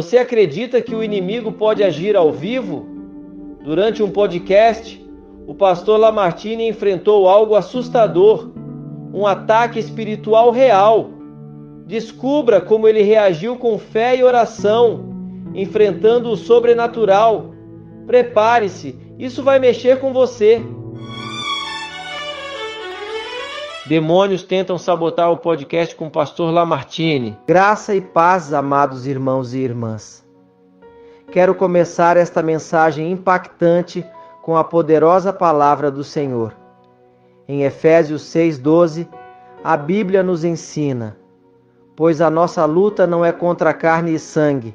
Você acredita que o inimigo pode agir ao vivo? Durante um podcast, o pastor Lamartine enfrentou algo assustador, um ataque espiritual real. Descubra como ele reagiu com fé e oração, enfrentando o sobrenatural. Prepare-se, isso vai mexer com você. Demônios tentam sabotar o podcast com o pastor Lamartine. Graça e paz, amados irmãos e irmãs. Quero começar esta mensagem impactante com a poderosa palavra do Senhor. Em Efésios 6:12, a Bíblia nos ensina: pois a nossa luta não é contra carne e sangue,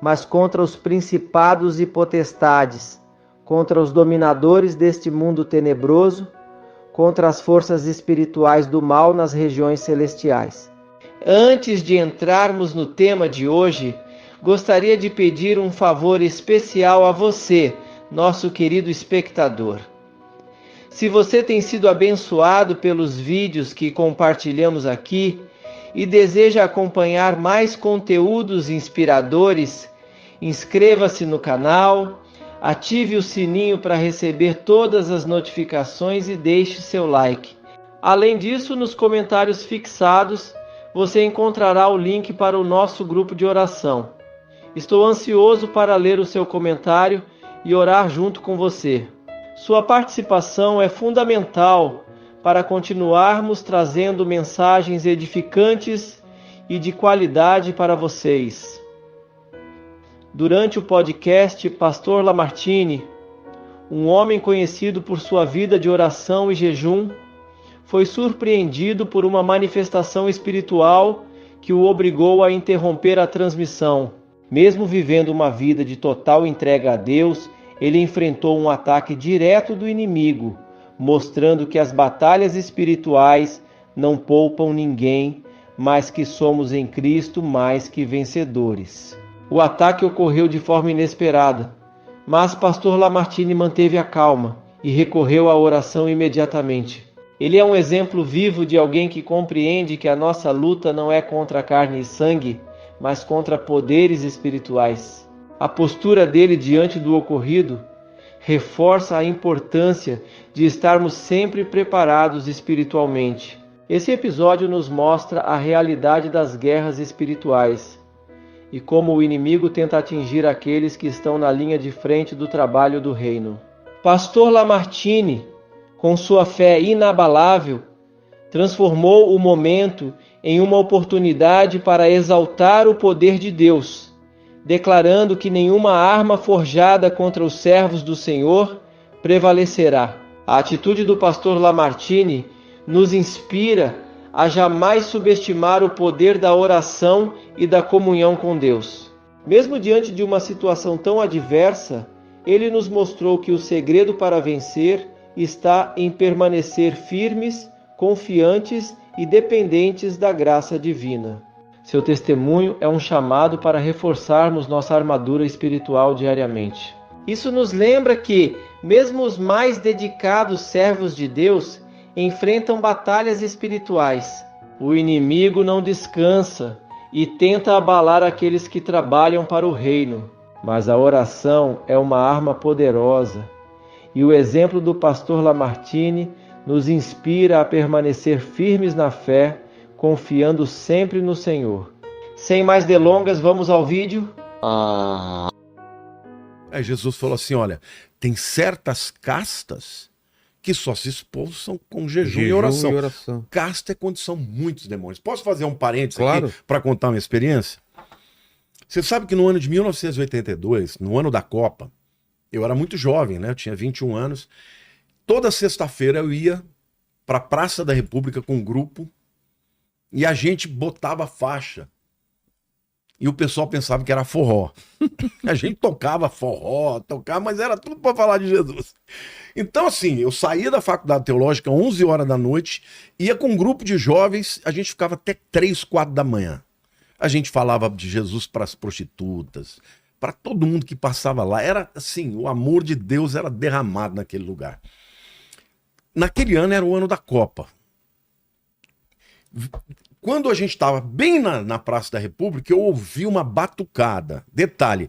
mas contra os principados e potestades, contra os dominadores deste mundo tenebroso, contra as forças espirituais do mal nas regiões celestiais. Antes de entrarmos no tema de hoje, gostaria de pedir um favor especial a você, nosso querido espectador. Se você tem sido abençoado pelos vídeos que compartilhamos aqui e deseja acompanhar mais conteúdos inspiradores, inscreva-se no canal, ative o sininho para receber todas as notificações e deixe seu like. Além disso, nos comentários fixados, você encontrará o link para o nosso grupo de oração. Estou ansioso para ler o seu comentário e orar junto com você. Sua participação é fundamental para continuarmos trazendo mensagens edificantes e de qualidade para vocês. Durante o podcast, Pastor Lamartine, um homem conhecido por sua vida de oração e jejum, foi surpreendido por uma manifestação espiritual que o obrigou a interromper a transmissão. Mesmo vivendo uma vida de total entrega a Deus, ele enfrentou um ataque direto do inimigo, mostrando que as batalhas espirituais não poupam ninguém, mas que somos em Cristo mais que vencedores. O ataque ocorreu de forma inesperada, mas pastor Lamartine manteve a calma e recorreu à oração imediatamente. Ele é um exemplo vivo de alguém que compreende que a nossa luta não é contra carne e sangue, mas contra poderes espirituais. A postura dele diante do ocorrido reforça a importância de estarmos sempre preparados espiritualmente. Esse episódio nos mostra a realidade das guerras espirituais e como o inimigo tenta atingir aqueles que estão na linha de frente do trabalho do reino. Pastor Lamartine, com sua fé inabalável, transformou o momento em uma oportunidade para exaltar o poder de Deus, declarando que nenhuma arma forjada contra os servos do Senhor prevalecerá. A atitude do pastor Lamartine nos inspira a jamais subestimar o poder da oração e da comunhão com Deus. Mesmo diante de uma situação tão adversa, ele nos mostrou que o segredo para vencer está em permanecer firmes, confiantes e dependentes da graça divina. Seu testemunho é um chamado para reforçarmos nossa armadura espiritual diariamente. Isso nos lembra que, mesmo os mais dedicados servos de Deus enfrentam batalhas espirituais. O inimigo não descansa e tenta abalar aqueles que trabalham para o reino, mas a oração é uma arma poderosa. E o exemplo do pastor Lamartine nos inspira a permanecer firmes na fé, confiando sempre no Senhor. Sem mais delongas, vamos ao vídeo. Aí Jesus falou assim, olha, tem certas castas que só se expulsam com jejum e oração. Casta é quando são muitos demônios. Posso fazer um parênteses aqui para contar uma experiência? Você sabe que no ano de 1982, no ano da Copa, eu era muito jovem, né? Eu tinha 21 anos. Toda sexta-feira eu ia para a Praça da República com um grupo e a gente botava faixa. E o pessoal pensava que era forró. A gente tocava forró, mas era tudo para falar de Jesus. Então, assim, eu saía da faculdade teológica 11 horas da noite, ia com um grupo de jovens, a gente ficava até 3, 4 da manhã. A gente falava de Jesus para as prostitutas, para todo mundo que passava lá. Era assim, o amor de Deus era derramado naquele lugar. Naquele ano era o ano da Copa. quando a gente estava bem na Praça da República, eu ouvi uma batucada. Detalhe,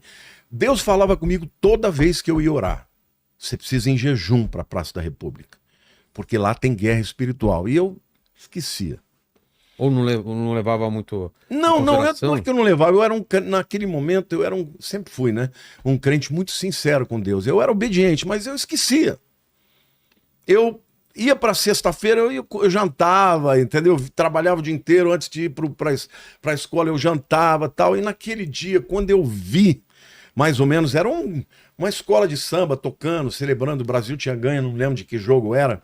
Deus falava comigo toda vez que eu ia orar. Você precisa ir em jejum para a Praça da República, porque lá tem guerra espiritual. E eu esquecia. Ou não levava muito. Não é que eu não levava. Eu era naquele momento, sempre fui, né? Um crente muito sincero com Deus. Eu era obediente, mas eu esquecia. Eu ia para sexta-feira, eu jantava, entendeu? Eu trabalhava o dia inteiro antes de ir para a escola, eu jantava tal. E naquele dia, quando eu vi, mais ou menos, era uma escola de samba tocando, celebrando, o Brasil tinha ganho, não lembro de que jogo era.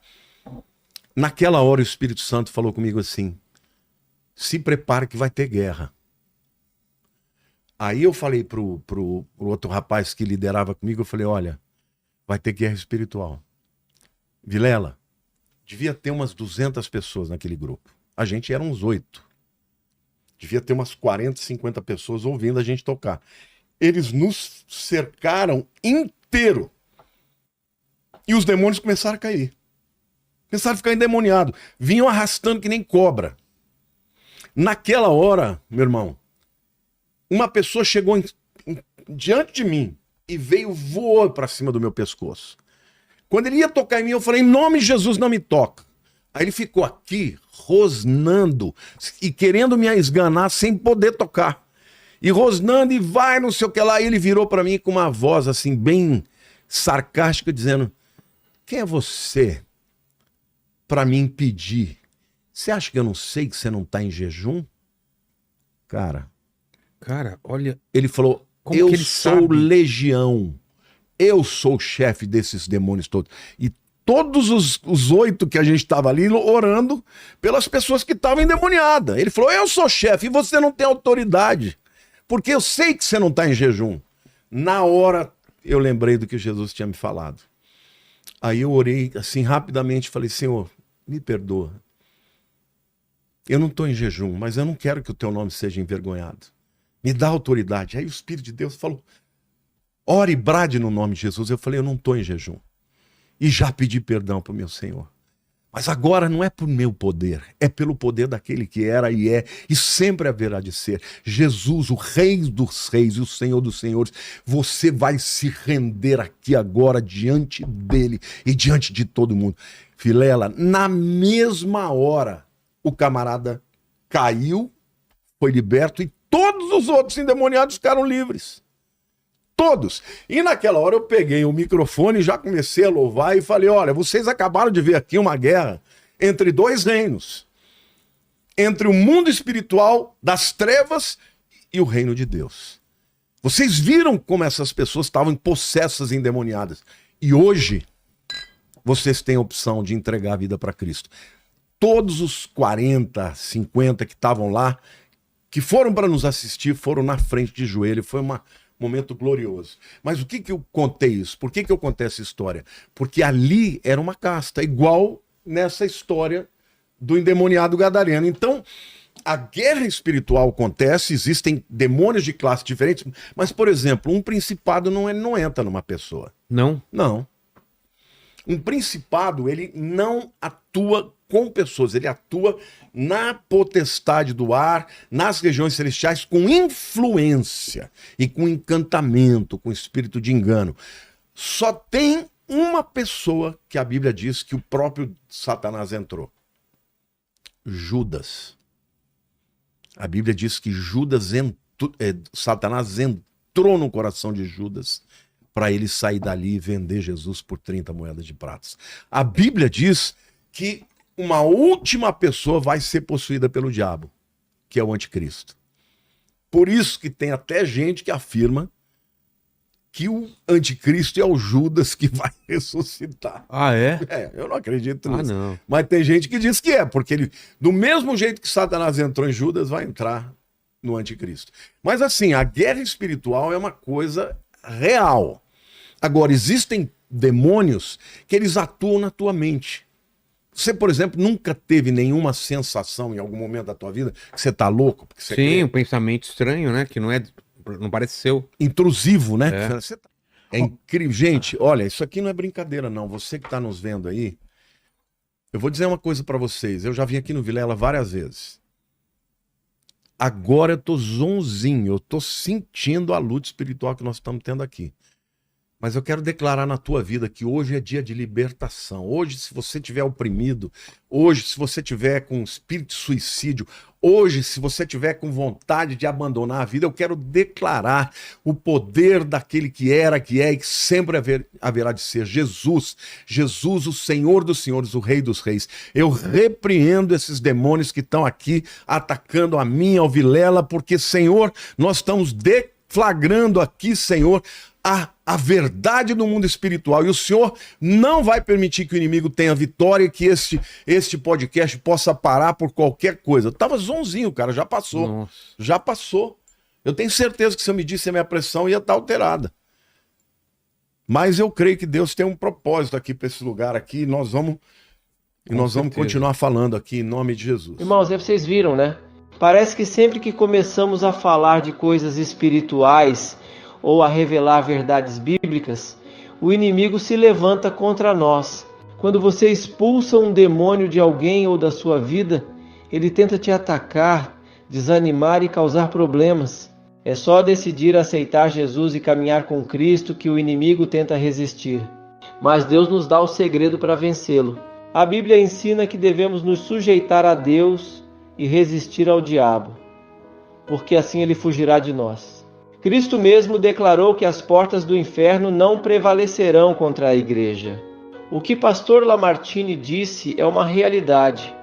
Naquela hora o Espírito Santo falou comigo assim: se prepare que vai ter guerra. Aí eu falei pro outro rapaz que liderava comigo, eu falei: olha, vai ter guerra espiritual. Vilela, devia ter umas 200 pessoas naquele grupo. A gente era uns 8. Devia ter umas 40, 50 pessoas ouvindo a gente tocar. Eles nos cercaram inteiro. E os demônios começaram a cair. Começaram a ficar endemoniados. Vinham arrastando que nem cobra. Naquela hora, meu irmão, uma pessoa chegou diante de mim e voou para cima do meu pescoço. Quando ele ia tocar em mim, eu falei: em nome de Jesus, não me toca. Aí ele ficou aqui, rosnando e querendo me esganar sem poder tocar. E rosnando e vai, não sei o que lá. E ele virou para mim com uma voz assim, bem sarcástica, dizendo: quem é você para me impedir? Você acha que eu não sei que você não tá em jejum? Cara, olha... Ele falou: eu sou legião. Eu sou o chefe desses demônios todos. E todos os 8 que a gente estava ali orando pelas pessoas que estavam endemoniadas. Ele falou: eu sou chefe e você não tem autoridade, porque eu sei que você não está em jejum. Na hora eu lembrei do que Jesus tinha me falado. Aí eu orei assim rapidamente, falei: Senhor, me perdoa. Eu não estou em jejum, mas eu não quero que o teu nome seja envergonhado. Me dá autoridade. Aí o Espírito de Deus falou: ore e brade no nome de Jesus. Eu falei: eu não estou em jejum. E já pedi perdão para o meu Senhor. Mas agora não é por meu poder, é pelo poder daquele que era e é e sempre haverá de ser. Jesus, o Rei dos Reis e o Senhor dos Senhores. Você vai se render aqui agora diante dele e diante de todo mundo. Vilela, na mesma hora, o camarada caiu, foi liberto e todos os outros endemoniados ficaram livres. Todos. E naquela hora eu peguei o microfone e já comecei a louvar e falei: olha, vocês acabaram de ver aqui uma guerra entre 2 reinos. Entre o mundo espiritual das trevas e o reino de Deus. Vocês viram como essas pessoas estavam possessas e endemoniadas. E hoje, vocês têm a opção de entregar a vida para Cristo. Todos os 40, 50 que estavam lá, que foram para nos assistir, foram na frente de joelho. Foi um momento glorioso. Mas o que eu contei isso? Por que eu contei essa história? Porque ali era uma casta, igual nessa história do endemoniado gadareno. Então, a guerra espiritual acontece, existem demônios de classes diferentes, mas, por exemplo, um principado não entra numa pessoa. Não? Não. Um principado, ele não atua com pessoas, ele atua na potestade do ar, nas regiões celestiais, com influência e com encantamento, com espírito de engano. Só tem uma pessoa que a Bíblia diz que o próprio Satanás entrou. Judas. A Bíblia diz que Satanás entrou no coração de Judas para ele sair dali e vender Jesus por 30 moedas de prata. A Bíblia diz que uma última pessoa vai ser possuída pelo diabo, que é o anticristo. Por isso que tem até gente que afirma que o anticristo é o Judas que vai ressuscitar. Ah, é? Eu não acredito nisso. Não. Mas tem gente que diz que é, porque ele, do mesmo jeito que Satanás entrou em Judas, vai entrar no anticristo. Mas assim, a guerra espiritual é uma coisa real. Agora, existem demônios que eles atuam na tua mente. Você, por exemplo, nunca teve nenhuma sensação em algum momento da tua vida que você tá louco? Porque você Sim, um pensamento estranho, né? Que não parece seu. Intrusivo, né? É incrível. Gente, olha, isso aqui não é brincadeira, não. Você que tá nos vendo aí, eu vou dizer uma coisa pra vocês. Eu já vim aqui no Vilela várias vezes. agora eu tô zonzinho, eu tô sentindo a luta espiritual que nós estamos tendo aqui. Mas eu quero declarar na tua vida que hoje é dia de libertação. Hoje, se você estiver oprimido, hoje, se você estiver com espírito de suicídio, hoje, se você estiver com vontade de abandonar a vida, eu quero declarar o poder daquele que era, que é e que sempre haverá de ser. Jesus, o Senhor dos senhores, o Rei dos reis. Eu repreendo esses demônios que estão aqui atacando a mim, ao Vilela, porque, Senhor, nós estamos deflagrando aqui, Senhor, a verdade do mundo espiritual, e o Senhor não vai permitir que o inimigo tenha vitória, que este podcast possa parar por qualquer coisa. Eu tava zonzinho, cara, já passou. Nossa. Já passou. Eu tenho certeza que se eu medisse a minha pressão ia estar alterada. Mas eu creio que Deus tem um propósito aqui para esse lugar aqui, e nós vamos continuar falando aqui em nome de Jesus. Irmãos, vocês viram, né? Parece que sempre que começamos a falar de coisas espirituais ou a revelar verdades bíblicas, o inimigo se levanta contra nós. Quando você expulsa um demônio de alguém ou da sua vida, ele tenta te atacar, desanimar e causar problemas. É só decidir aceitar Jesus e caminhar com Cristo que o inimigo tenta resistir. Mas Deus nos dá o segredo para vencê-lo. A Bíblia ensina que devemos nos sujeitar a Deus e resistir ao diabo, porque assim ele fugirá de nós. Cristo mesmo declarou que as portas do inferno não prevalecerão contra a igreja. O que pastor Lamartine disse é uma realidade.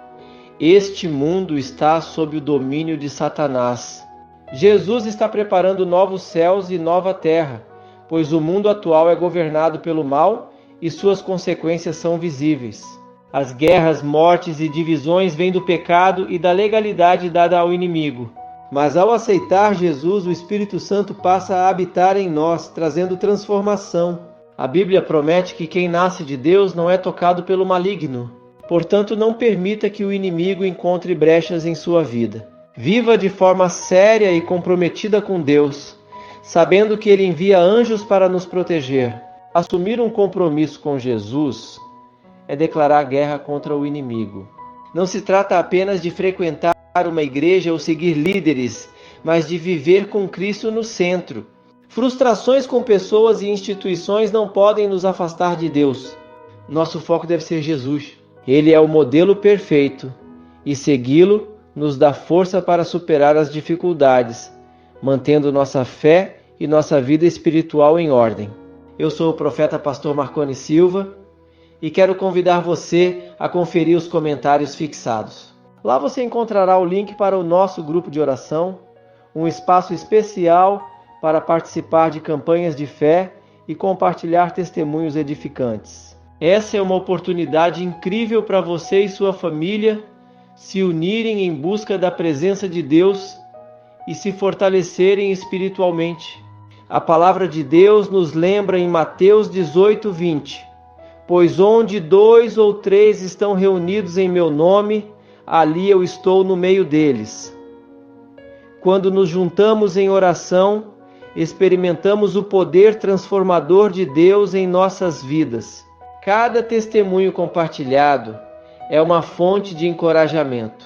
Este mundo está sob o domínio de Satanás. Jesus está preparando novos céus e nova terra, pois o mundo atual é governado pelo mal e suas consequências são visíveis. As guerras, mortes e divisões vêm do pecado e da legalidade dada ao inimigo. Mas ao aceitar Jesus, o Espírito Santo passa a habitar em nós, trazendo transformação. A Bíblia promete que quem nasce de Deus não é tocado pelo maligno. Portanto, não permita que o inimigo encontre brechas em sua vida. Viva de forma séria e comprometida com Deus, sabendo que Ele envia anjos para nos proteger. Assumir um compromisso com Jesus é declarar guerra contra o inimigo. Não se trata apenas de frequentar uma igreja ou seguir líderes, mas de viver com Cristo no centro. Frustrações com pessoas e instituições não podem nos afastar de Deus. Nosso foco deve ser Jesus. Ele é o modelo perfeito e segui-lo nos dá força para superar as dificuldades, mantendo nossa fé e nossa vida espiritual em ordem. Eu sou o profeta pastor Marconi Silva e quero convidar você a conferir os comentários fixados. Lá você encontrará o link para o nosso grupo de oração, um espaço especial para participar de campanhas de fé e compartilhar testemunhos edificantes. Essa é uma oportunidade incrível para você e sua família se unirem em busca da presença de Deus e se fortalecerem espiritualmente. A palavra de Deus nos lembra em Mateus 18:20, pois onde 2 ou 3 estão reunidos em meu nome, ali eu estou no meio deles. Quando nos juntamos em oração, experimentamos o poder transformador de Deus em nossas vidas. Cada testemunho compartilhado é uma fonte de encorajamento.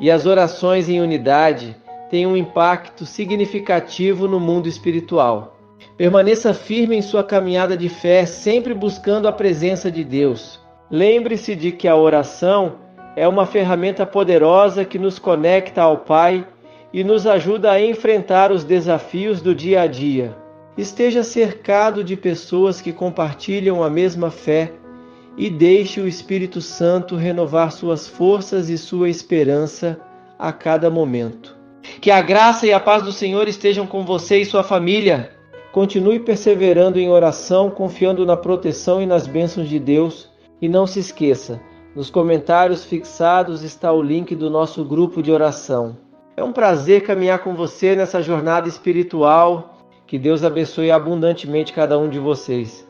E as orações em unidade têm um impacto significativo no mundo espiritual. Permaneça firme em sua caminhada de fé, sempre buscando a presença de Deus. Lembre-se de que a oração é uma ferramenta poderosa que nos conecta ao Pai e nos ajuda a enfrentar os desafios do dia a dia. Esteja cercado de pessoas que compartilham a mesma fé e deixe o Espírito Santo renovar suas forças e sua esperança a cada momento. Que a graça e a paz do Senhor estejam com você e sua família. Continue perseverando em oração, confiando na proteção e nas bênçãos de Deus. E não se esqueça, nos comentários fixados está o link do nosso grupo de oração. É um prazer caminhar com você nessa jornada espiritual. Que Deus abençoe abundantemente cada um de vocês.